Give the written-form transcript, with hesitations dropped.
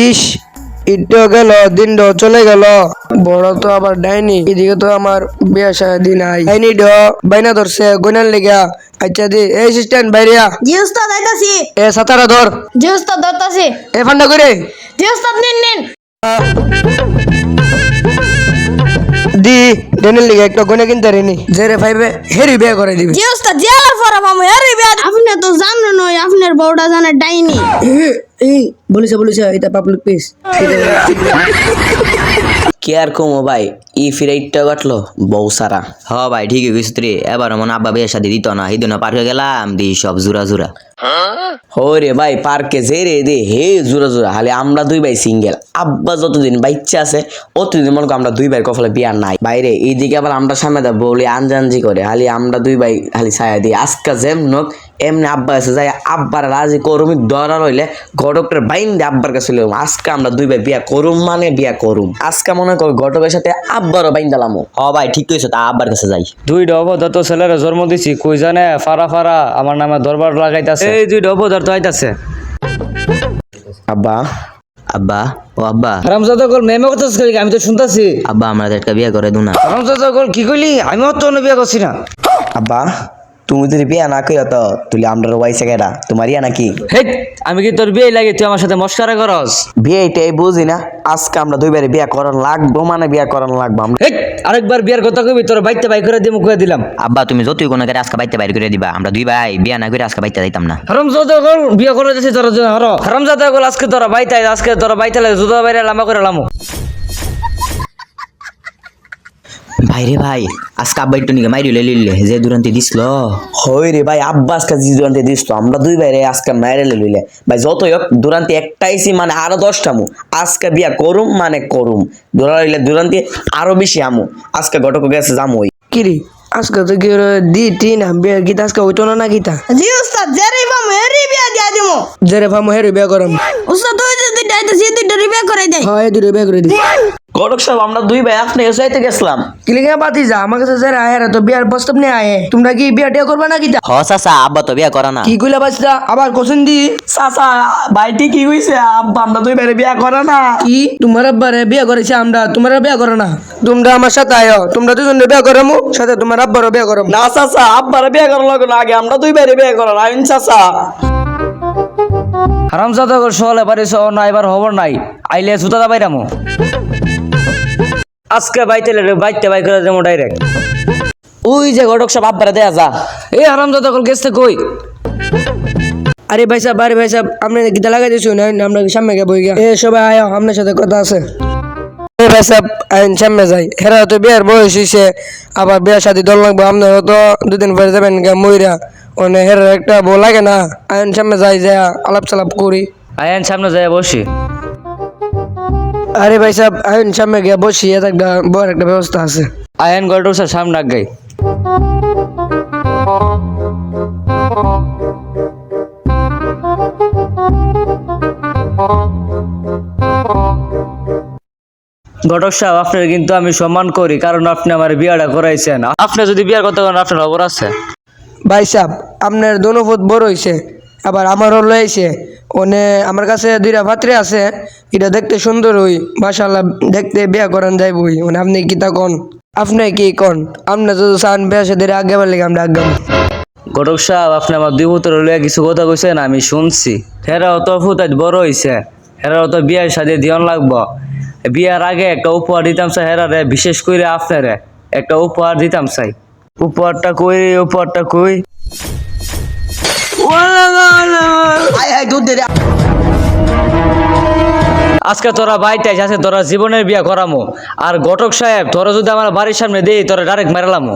ইস, ঈদটাও গেল, দিনটাও চলে গেল। বড় তো আবার ডাইনি, এদিকে তো আমার বিয়া শাদী নাই। ডাইনি ড বাইনা ধরছে গইনার লেগা। আচ্ছা দি এই অ্যাসিস্ট্যান্ট বাইরিয়া, জি উস্তাদ আইতাছি। এ সাতারা ধর, জি উস্তাদ ধরতাছি। এ ফান্ডা করে জি উস্তাদ নিন নিন। দি ডাইনির লেগা একটা গইনা কিনতে রেনি জেরে ফাইবে হেরি বিয়া করে দিবি। জি উস্তাদ জেলার পর আমি আরে বিয়া আপনি তো জানেন নই আপনার বউটা জানে ডাইনি। এই বলিছে এটা পাবলিক প্লেস। কে আর কমো ভাই ই ফিরাইটটা কাটলো বউ সারা। হ ভাই ঠিকই কইছিস রে, এবার মনে আব্বা বিয়ের সাথে দিত না, হিদিন পার্কে গেলাম দি সব জুরা জুরা। হো রে ভাই পার্কে যে রে দে হে জুরা জুরা, খালি আমরা দুই ভাই সিঙ্গেল। আব্বা যতদিন বাচ্চা আছে অতদিন মনে আমরা দুই ভাই কফলে বিয়ার নাই বাইরে। এইদিকে আবার আমরা সামনে দা বলি আনজানজি করে, খালি আমরা দুই ভাই খালি ছায়া দিই। আজকা যেম নোক এমনি আব্বা আছে যাই আব্বার রাজি করুমি দরা রইলে ঘটকের বাইন দিয়ে আব্বার কাছে লইম। আজকে আমরা দুই ভাই বিয়া করুম মানে বিয়া করুম। আজকে মনে কর ঘটকের সাথে আব্বারও বাইন দিলাম। হ ভাই ঠিক কইছো, তা আব্বার কাছে যাই। দুইটা অবদার তো ছেলের জন্ম দিছি, কই জানে ফারা ফারা আমার নামে দরবার লাগাইতাছে। এই দুইটা অবদার তো আইতাছে। আব্বা আব্বা ও আব্বা হারামজাদা কল মেমে করতেছ কি? আমি তো শুনতাছি। আব্বা আমরা একটা বিয়া করে দু না। হারামজাদা কল কি কইলি? আমি তো অন্য বিয়া করছি না। আব্বা তুমি যদি বিয়া না কইরা তো তুই আমরা ওয়াইসে গেরা তোমার ইয়া নাকি? হেই আমি কি তোর বিয়ে লাগে তুই আমার সাথে মস্কারা করস? বিয়ে এটাই বুঝি না, আজকে আমরা দুই বারে বিয়া করার লাগবো মানে বিয়া করার লাগবো আমরা। হেই আরেকবার বিয়ার কথা কইবি তোর বাইতে বাই করে দিমু কই দিলাম। আব্বা তুমি যতই কোনো করে আজকে বাইতে বাইরে করে দিবা, আমরা দুই ভাই বিয়া না করে আজকে বাইতে যাইতাম না। হারামজাদা কল বিয়া করে দিছিস তোর জন্য। হারামজাদা কল আজকে তোরা বাইতে আজকে তোরা বাইতে লাগে জুতা বাইরে লামা করে লামু। ভাইরে ভাই আজকে আব্বা একটু নিকে মাইরি লিলে যে দুরান্তি দিছিল। হই রে ভাই আব্বা আজকে জি দুরান্তি দিস তো আমরা দুই ভাই আজকে মাইরে লইলে ভাই যতই হোক দুরান্তি একটাইছি মানে আরো 10টা মু। আজকে বিয়া করুম মানে করুম, দুরাইলে দুরান্তি আরো বেশি আমু। আজকে ঘটক গেছে যাম ওই কিরি আজকে তো কি দি তিন বিয়া গীতা আজকে হইতো না কিতা। জি উস্তাদ জেরে বাম হেরি বিয়া দিয়া দিমু। জেরে ফামু হেরি বিয়া করাম। উস্তাদ দুই দুইটা আইতাছি দুইটা বিয়া করে দেই। হয় দুটো বিয়া করে দি। ঘটক সাহেব আমরা দুই ভাই আপনি এসে গেছিলাম। কিলিগা বাতি যা আমার কাছে যারা আয় তো বিয়ার প্রস্তাব নিয়ে আয়। তোমরা কি বিয়া টিয়া করবা না কিতা? হ চাচা আব্বা তো বিয়া করা না। কি কইলা বাচ্চা আবার কোশ্চেন দি। চাচা ভাইটি কি হইছে আব্বা আমরা দুই ভাই বিয়া করে না। কি তোমার আব্বারে বিয়া করেছে আমরা, তোমার বিয়া করো না? তোমরা আমার সাথে আয়, তোমরা দুজন বিয়া করামু, সাথে তোমার আব্বারও বিয়া করামু। না চাচা আব্বার বিয়া করার লাগে না, আগে আমরা দুই ভাই বিয়া করার আইন চাচা। হারামজাদা কল সহলে পারিস না, এবার খবর নাই আইলে জুতা বাইরামু। আজকে বাইতে বাইতে বাই করে দেবো ডাইরেক্ট। ওই যে ঘটক সব আব্বারে দেয়া যা। এই হারামজাদা কল গেছে কই? আরে ভাই সাহেব আপনি গীতা লাগাই দিয়েছো না, আমরা সামনে গে বই গিয়া। এ সবাই আয়, আপনার সাথে কথা আছে। এ ভাই সাহেব আইন সামনে যাই, হেরা তো বিয়ার বয়স হইছে, আবার বিয়া শাদী দল লাগবো। আপনারা তো দুদিন পরে যাবেন গা মইরা, ওনে হেরার একটা বউ লাগে না। আইন সামনে যাই যা আলাপ চালাপ করি। আয়ান সামনে যায় বসি। আরে ভাই সাহেব আইন সামনে গিয়া বসি, একটা বড় একটা ব্যবস্থা আছে। আয়ান গল্ডর সামনে আগাই। ঘটক সাহেব আপনার কিন্তু আমি সম্মান করি, কারণ আপনি আমার বিয়াটা করাইছেন। আপনি যদি বিয়ার কথা করেন আপনার খবর আছে। ভাই সাহেব আপনার দোনো ফুট বড় হইছে, আবার আমারও লইছে। ওনে আমার কাছে দুইটা পাত্রে আছে, এটা দেখতে সুন্দর হই, মাশাআল্লাহ দেখতে বিয়া করান যাইবই। মানে আপনি কি তা কন? আপনি কি কন? আপনি যদি চান বিয়া সাথে আগে বলে আমরা আগাম। ঘটক সাহেব আপনি আমার দুই পুত্র লইয়া কিছু কথা কইছেন আমি শুনছি। হেরাও তো ফুতাই বড় হইছে, হেরাও তো বিয়ার সাথে দিয়ন লাগবো। বিয়ার আগে একটা উপহার দিতাম চাই হেরারে, বিশেষ করে আপনারে একটা উপহার দিতাম চাই। উপহারটা কই? আজকে তোরা বাইতে আছে, তোরা জীবনের বিয়া করামো। আর ঘটক সাহেব তোরা যদি আমার বাড়ির সামনে দেই তোরা ডাইরেক্ট মেরালামো।